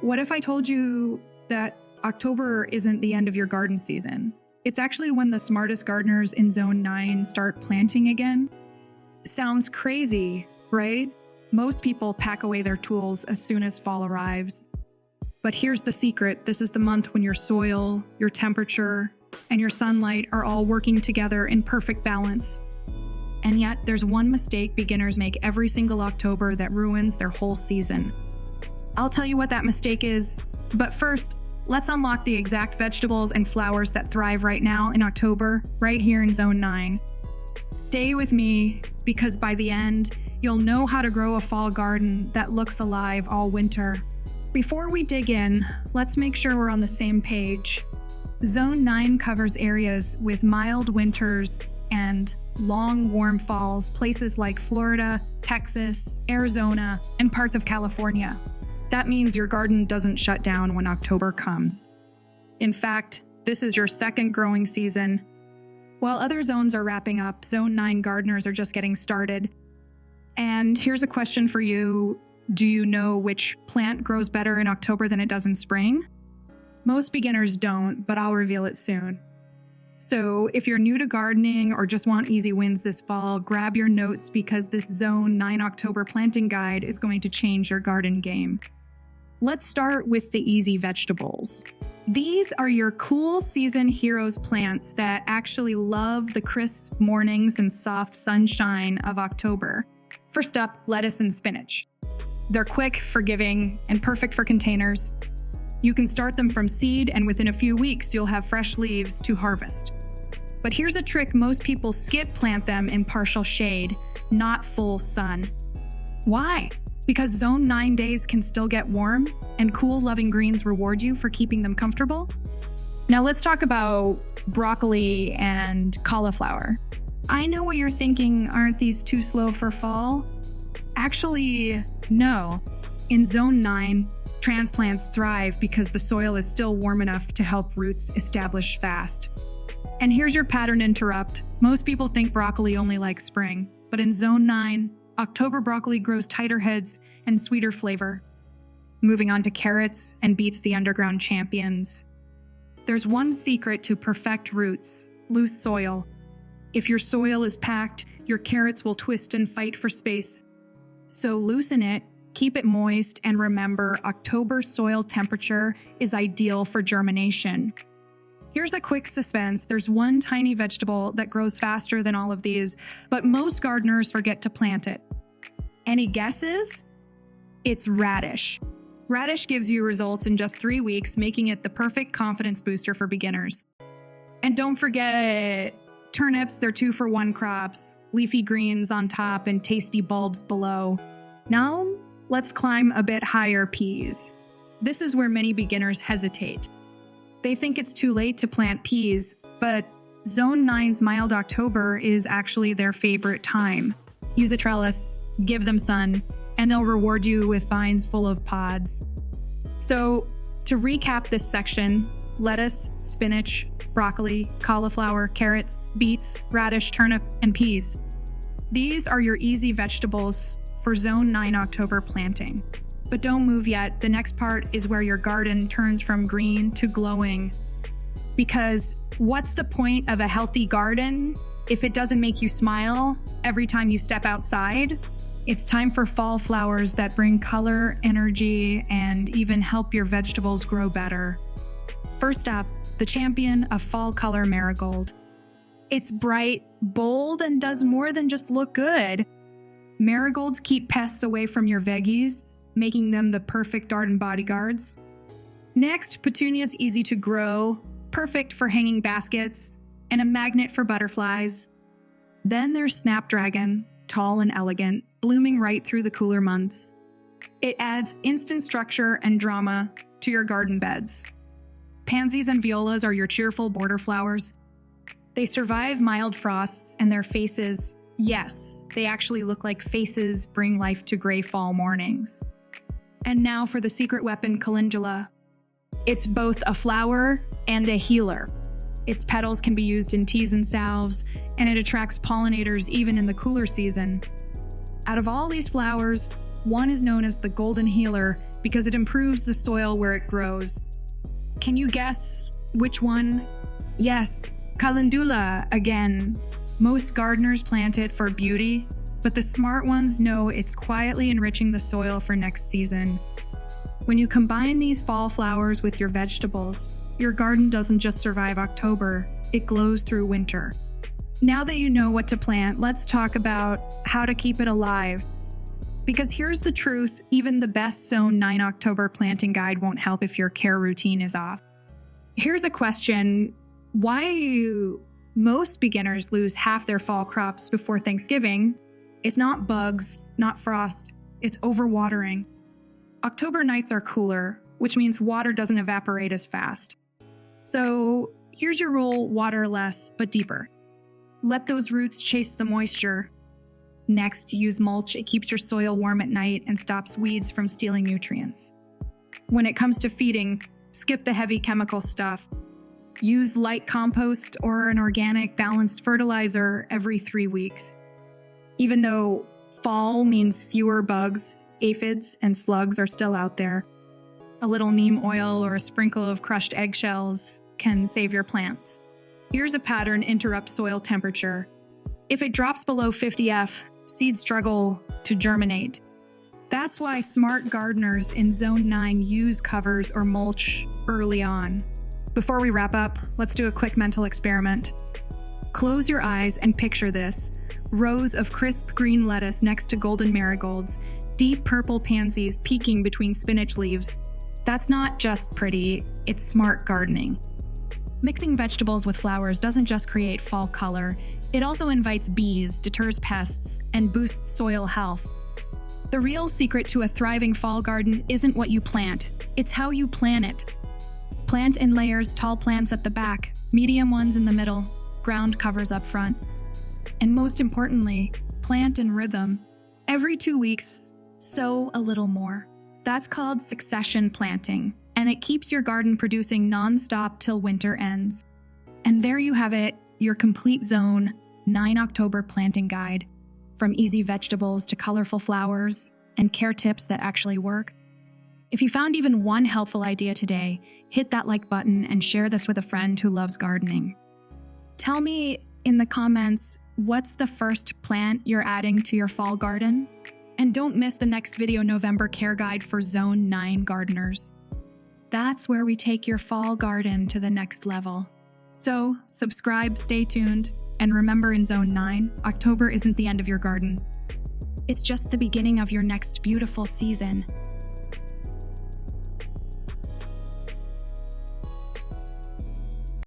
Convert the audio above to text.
What if I told you that October isn't the end of your garden season? It's actually when the smartest gardeners in Zone 9 start planting again. Sounds crazy, right? Most people pack away their tools as soon as fall arrives. But here's the secret. This is the month when your soil, your temperature, and your sunlight are all working together in perfect balance. And yet, there's one mistake beginners make every single October that ruins their whole season. I'll tell you what that mistake is, but first, let's unlock the exact vegetables and flowers that thrive right now in October, right here in Zone 9. Stay with me, because by the end, you'll know how to grow a fall garden that looks alive all winter. Before we dig in, let's make sure we're on the same page. Zone 9 covers areas with mild winters and long, warm falls, places like Florida, Texas, Arizona, and parts of California. That means your garden doesn't shut down when October comes. In fact, this is your second growing season. While other zones are wrapping up, Zone 9 gardeners are just getting started. And here's a question for you. Do you know which plant grows better in October than it does in spring? Most beginners don't, but I'll reveal it soon. So if you're new to gardening or just want easy wins this fall, grab your notes because this Zone 9 October planting guide is going to change your garden game. Let's start with the easy vegetables. These are your cool season heroes plants that actually love the crisp mornings and soft sunshine of October. First up, lettuce and spinach. They're quick, forgiving, and perfect for containers. You can start them from seed, and within a few weeks, you'll have fresh leaves to harvest. But here's a trick: most people skip plant them in partial shade, not full sun. Why? Because Zone 9 days can still get warm, and cool, loving greens reward you for keeping them comfortable. Now let's talk about broccoli and cauliflower. I know what you're thinking, aren't these too slow for fall? Actually, no. In Zone 9, transplants thrive because the soil is still warm enough to help roots establish fast. And here's your pattern interrupt. Most people think broccoli only likes spring, but in Zone 9, October broccoli grows tighter heads and sweeter flavor. Moving on to carrots and beets, the underground champions. There's one secret to perfect roots: loose soil. If your soil is packed, your carrots will twist and fight for space. So loosen it, keep it moist, and remember, October soil temperature is ideal for germination. Here's a quick suspense. There's one tiny vegetable that grows faster than all of these, but most gardeners forget to plant it. Any guesses? It's radish. Radish gives you results in just 3 weeks, making it the perfect confidence booster for beginners. And don't forget turnips. They're 2-for-1 crops, leafy greens on top and tasty bulbs below. Now, let's climb a bit higher: peas. This is where many beginners hesitate. They think it's too late to plant peas, but Zone 9's mild October is actually their favorite time. Use a trellis, give them sun, and they'll reward you with vines full of pods. So, to recap this section: lettuce, spinach, broccoli, cauliflower, carrots, beets, radish, turnip, and peas. These are your easy vegetables for Zone 9 October planting. But don't move yet. The next part is where your garden turns from green to glowing. Because what's the point of a healthy garden if it doesn't make you smile every time you step outside? It's time for fall flowers that bring color, energy, and even help your vegetables grow better. First up, the champion of fall color, marigold. It's bright, bold, and does more than just look good. Marigolds keep pests away from your veggies, making them the perfect garden bodyguards. Next, petunia's easy to grow, perfect for hanging baskets, and a magnet for butterflies. Then there's snapdragon, tall and elegant, blooming right through the cooler months. It adds instant structure and drama to your garden beds. Pansies and violas are your cheerful border flowers. They survive mild frosts, and their faces, yes, they actually look like faces, bring life to gray fall mornings. And now for the secret weapon, calendula. It's both a flower and a healer. Its petals can be used in teas and salves, and it attracts pollinators even in the cooler season. Out of all these flowers, one is known as the golden healer because it improves the soil where it grows. Can you guess which one? Yes, calendula again. Most gardeners plant it for beauty, but the smart ones know it's quietly enriching the soil for next season. When you combine these fall flowers with your vegetables, your garden doesn't just survive October, it glows through winter. Now that you know what to plant, let's talk about how to keep it alive. Because here's the truth, even the best Zone 9 October planting guide won't help if your care routine is off. Here's a question: why do most beginners lose half their fall crops before Thanksgiving? It's not bugs, not frost, it's overwatering. October nights are cooler, which means water doesn't evaporate as fast. So here's your rule: water less, but deeper. Let those roots chase the moisture. Next, use mulch. It keeps your soil warm at night and stops weeds from stealing nutrients. When it comes to feeding, skip the heavy chemical stuff. Use light compost or an organic balanced fertilizer every 3 weeks. Even though fall means fewer bugs, aphids, and slugs are still out there, a little neem oil or a sprinkle of crushed eggshells can save your plants. Here's a pattern: interrupt soil temperature. If it drops below 50°F, seeds struggle to germinate. That's why smart gardeners in Zone 9 use covers or mulch early on. Before we wrap up, let's do a quick mental experiment. Close your eyes and picture this: rows of crisp green lettuce next to golden marigolds, deep purple pansies peeking between spinach leaves. That's not just pretty, it's smart gardening. Mixing vegetables with flowers doesn't just create fall color, it also invites bees, deters pests, and boosts soil health. The real secret to a thriving fall garden isn't what you plant, it's how you plant it. Plant in layers: tall plants at the back, medium ones in the middle, ground covers up front. And most importantly, plant in rhythm. Every 2 weeks, sow a little more. That's called succession planting, and it keeps your garden producing non-stop till winter ends. And there you have it, your complete Zone 9 October planting guide. From easy vegetables to colorful flowers and care tips that actually work. If you found even one helpful idea today, hit that like button and share this with a friend who loves gardening. Tell me in the comments, what's the first plant you're adding to your fall garden? And don't miss the next video November care guide for Zone 9 gardeners. That's where we take your fall garden to the next level. So, subscribe, stay tuned, and remember, in Zone 9, October isn't the end of your garden. It's just the beginning of your next beautiful season.